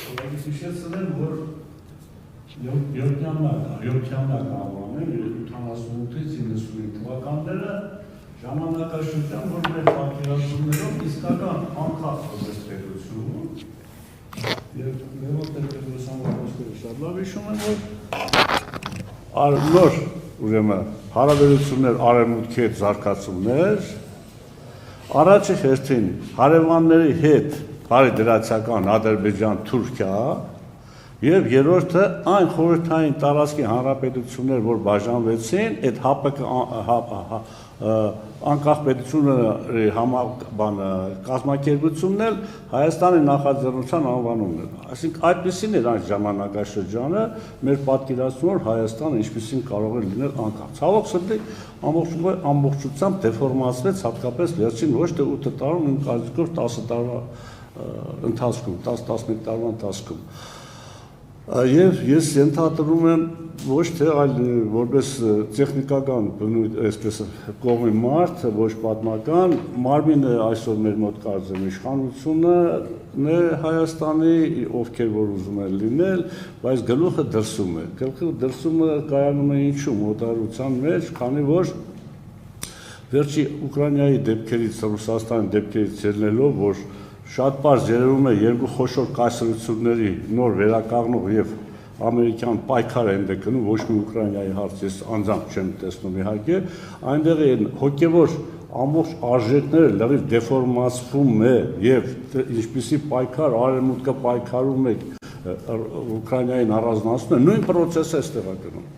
Հիշեցնեմ, որ 7-ամյակ անվանել 78-ից 95 թվականները ժամանակաշրջան, որ մեր պատկերացումներով իսկական անկախ պետություն եւ Լևոն Տեր-Պետրոսյանի խոսքերը շատ լավ հիշում եմ, որ նոր ուրեմն հարաբերություններ արևմուտքի հետ զարգացումներ, առաջի հերթին հարևանների հետ բարեդրացական Ադրբեջան-Թուրքիա եւ երրորդը այն խորհրդային տարածքի հանրապետություններ, որ բաժանվեցին, այդ անկախ պետությունների կազմակերպությունն էլ Հայաստանի նախաձեռնության անվանումն էր։ Այսինքն այդպեսին էր այն ժամանակաշրջանը մեր պատկերացնում, որ Հայաստանը ինչպեսին կարող է լինել անկախ։ Ցավոք սրտի ամբողջությամբ դեֆորմացվեց, հատկապես վերջին ոչ թե 8 տարում, իմ կարծիքով 10 տարվա ընթացքում, 10-11 տարվա ընթացքում։ Եվ ես ենթադրում եմ ոչ թե այլ որպես տեխնիկական այսպես կողմի մարդ, ոչ պատմական, մարմինը այսօր մեր մոտ կարծեմ իշխանությունն է Հայաստանի, ովքեր որ ուզում են լինել, բայց գլուխը դրսում է։ Գլուխը դրսումը կայանում է ինչու մոտարության մեջ, քանի որ վերջի Ուկրաինայի դեպքերից, Ռուսաստանի դեպքերից ելնելով, որ շատ պարզ երևում է երկու խոշոր կայսրությունների նոր վերականգնող եւ ամերիկյան պայքար են դեկնում, ոչ մի Ուկրաինայի հարց ես անձամբ չեմ տեսնում իհարկե, այնտեղ են հոգեվոր ամբողջ արժեքները լրիվ դեֆորմացվում է եւ ինչպիսի պայքար արևմուտքը պայքարում է Ուկրաինային առանձնացնում է, նույն process-ը է ստեղծում։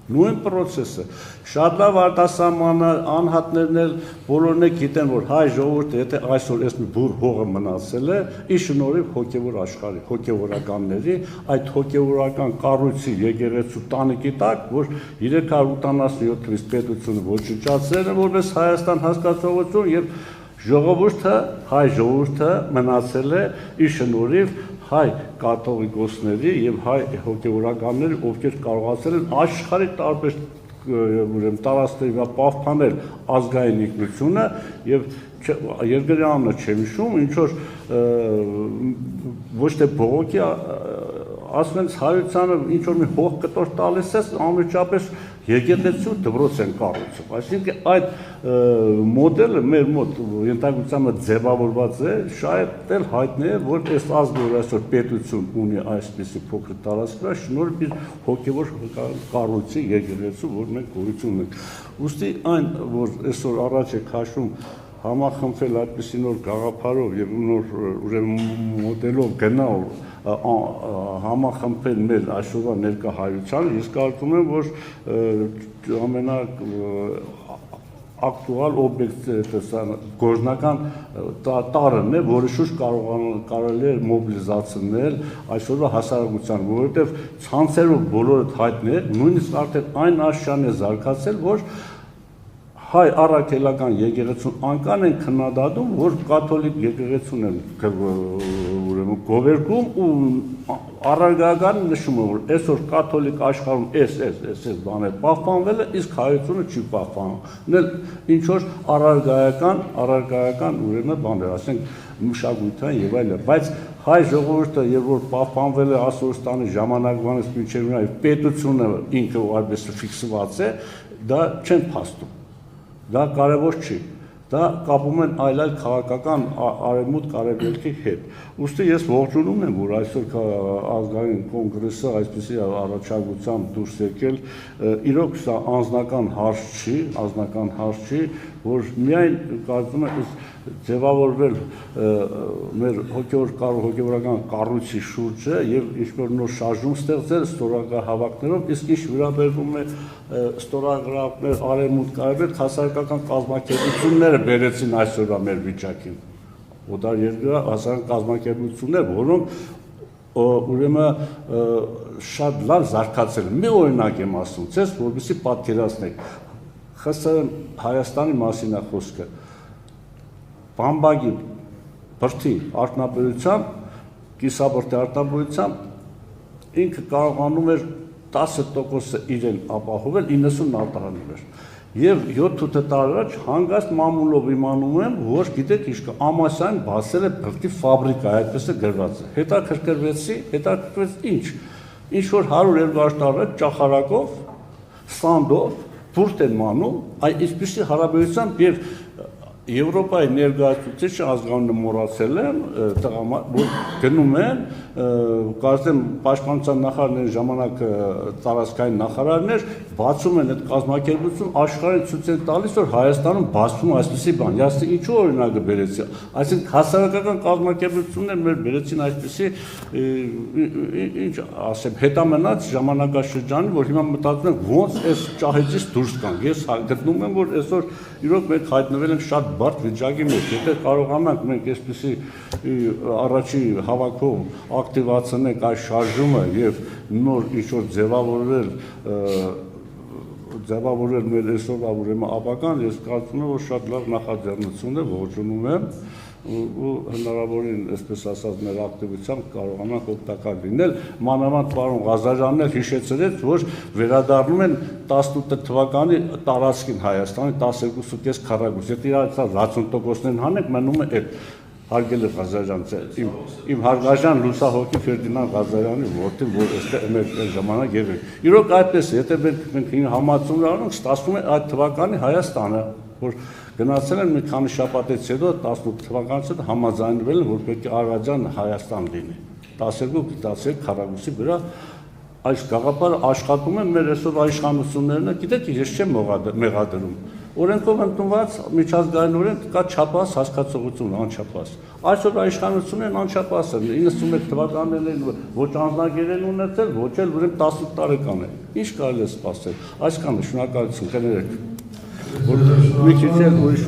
Նույն process-ը։ Շատ լավ արտասահմանը անհատներն էլ բոլորն է գիտեն, որ հայ ժողովուրդը եթե այսօր այս մի բուր հողը մնացել է, ի շնորհիվ հոգևոր աշխարհի, հոգևորականների, այդ հոգևորական կառույցի եկեղեցու տանիքի տակ, որ 387 թվականից պետությունը ոչնչացրել է որպես Հայաստան հասկացողություն եւ ժողովուրդը, հայ ժողովուրդը մնացել է ի շնորհիվ հայ կաթողիկոսների եւ հայ հոգեվորականների, ովքեր կարողացել են աշխարհի տարբեր ուրեմն տարածքների վրա պահպանել ազգային ինքնությունը եւ երկրի անունը չեմ հիշում, ինչ որ ոչ թե բողոքի ասում են հայությանը ինչ որ մի հող կտոր տալիս է, անմիջապես եկեղեցու դպրոց են կառուցում։ Այսինքն այդ մոդելը մեր մոտ ենթակացումը ձևավորված է, շատ էլ հայտնի է, որ այս ազգը որ այսօր պետություն ունի այսպիսի փոքր տարածքներ, շնորհիվ իր հոգևոր կառույցի եկեղեցու, որ մենք գոյություն ունենք։ Ուստի այն, որ այսօր առաջ է քաշում համախմբել այդպիսի նոր գաղափարով եւ նոր ուրեմն մոդելով գնալ համախմբել մեր այսօրվա ներկա հայությանը, ես կարծում եմ, որ ամենաակտուալ օբյեկտը գործնական տարրն է, որը շուտ կարելի է մոբիլիզացնել այսօրվա հասարակության, որովհետև ցանցերով բոլորը հայտնի է, նույնիսկ արդեն այն աշխարհն է զարգացել, որ հայ առաքելական եկեղեցուն անկան են քննադատում, որ կաթոլիկ եկեղեցուն են ուրեմն գովերգում ու առարգական նշում է, որ այսօր կաթոլիկ աշխարհում այս բանը պահպանվել է, իսկ հայությունը չի պահպանել, ինչ որ առարգայական ուրեմն բաներ, ասենք մշակութային եւ այլն, բայց հայ ժողովուրդը երբ որ պահպանվել է Ասորստանի ժամանակվանից մինչև նա պետությունը ինքը այդպես ֆիքսված է, դա չեն փաստում։ Դա կարևոր չի, դա կապում են այլ քաղաքական արևմուտք արևելքի հետ։ Ուստի ես ողջունում եմ, որ այսօր ազգային կոնգրեսը այսպեսի առաջարկությամբ դուրս եկել, իրոք սա անձնական հարց չի, որ միայն կարծում եմ ձևավորվել մեր հոգևորական կառույցի շուրջը եւ ինչ-որ նոր շարժում ստեղծել ստորագրահավաքներով, իսկ ինչ վերաբերվում է ստորագրավներ արևմուտք արևելք հասարակական կազմակերպությունները բերեցին այսօրվա մեր վիճակին։ Օտար երկրի հասարակական կազմակերպություններ, որոնք ուրեմն շատ լավ զարգացել են։ Մի օրինակ եմ ասում, ցես որպեսզի պատկերացնեք։ ԽՍՀՄ Հայաստանի մասին է խոսքը։ Բամբակի բրդի արտոնաբերությամբ, կիսաբրդի արտոնաբերությամբ ինքը կարողանում էր 10% իրեն ապահովել, 90-ն արտահանում էր։ Եվ 7-8 տարի առաջ հանգաստ մամուլով իմանում եմ, որ գիտեք ինչ կա, Ամասյան բացել է բրդի ֆաբրիկա, այդպես է գրված է։ Հետաքրքրվեց ինչ։ Ինչ որ 100-200 տարի առաջ ճախարակով, սանդով, բուրդ են մանում, այսպիսի հարաբերությամբ եւ Եվրոպայի ներկայացուցիչը ազգանունը մոռացել եմ, որ գնում են, կարծեմ պաշտպանության նախարարների ժամանակ տարածքային նախարարներ բացում են այդ կազմակերպություն, աշխարհին ցույց են տալիս, որ Հայաստանում բացվում է այսպիսի բան։ Ես ինչու օրինակը բերեցի։ Այսինքն հասարակական կազմակերպություններ մեր բերեցին այսպիսի ինչ ասեմ, հետամնաց ժամանակաշրջանի, որ հիմա մտածում ենք ոնց այս ճահիճից դուրս գանք։ Ես գտնում եմ, որ այսօր իրոք մենք հայտնվել ենք շատ բարդ վիճակի մեջ, եթե կարողանանք մենք այսպիսի առաջի հավաքով ակտիվացնենք այս շարժումը եւ նոր ինչ-որ ձևավորել մեր այսօրվա ուրեմն ապական, ես կարծում եմ, որ շատ լավ նախաձեռնություն է, ողջունում եմ ու հնարավորին, այսպես ասած, մեր ակտիվությամբ կարողանանք օգտակար լինել, մանավանդ պարոն Ղազարյանն էլ հիշեցրեց, որ վերադառնում են 18 թվականի տարածքին Հայաստանի 12.5 քառակուսի, եթե իրար 60%-ն հանենք, մնում է այդ հարգելի Ղազարյան, իմ հարգարժան լուսահոգի Ֆերդինանդ Ղազարյանի որդին, որ այստեղ մեր ժամանակ եղել։ Իրոք այդպես է, եթե մենք համացում անենք, ստացվում է այդ թվականի Հայաստանը, որ գնացել են մի քանի շաբաթից հետո 18 թվականից հետո համաձայնվել են, որ պետք է Ադրբեջան Հայաստան լինի 12.5 քառակուսի վրա այս գաղափարը աշխատում է մեր այսօր իշխանություններն, գիտեք, ես չեմ մեղադրում։ Օրենքով ընդունված միջազգային օրենք կա չափահաս հասկացողություն, անչափահաս։ Այսօր իշխանություններն անչափահաս են, 91 թվականներին ոչ անձնագիր են ունեցել, ոչ էլ ուրեմն 18 տարեկան են։ Ինչ կարելի է սպասել։ Այսքանը, շնորհակալություն, կներեք։ Մի քիչ էլ ուրիշ